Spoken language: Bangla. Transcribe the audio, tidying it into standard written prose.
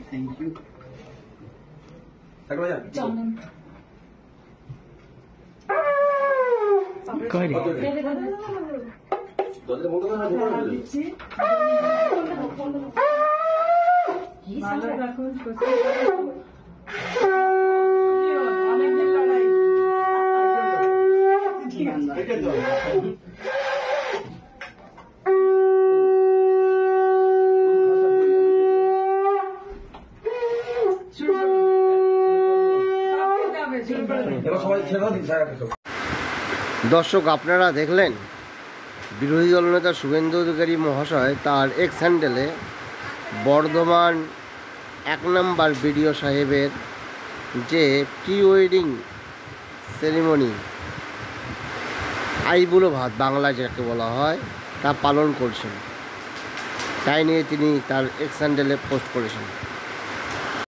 Thank you. দর্শক, আপনারা দেখলেন বিরোধী দলনেতা শুভেন্দু অধিকারী মহাশয় তার এক্স হ্যান্ডেলে বর্ধমান 1 নম্বর বিডিও সাহেবের যে প্রি ওয়েডিং সেরিমনি, আইবুড়ো ভাত বাংলায় যাকে বলা হয়, তা পালন করছেন। তাই নিয়ে তিনি তার এক্স হ্যান্ডেলে পোস্ট করেছেন।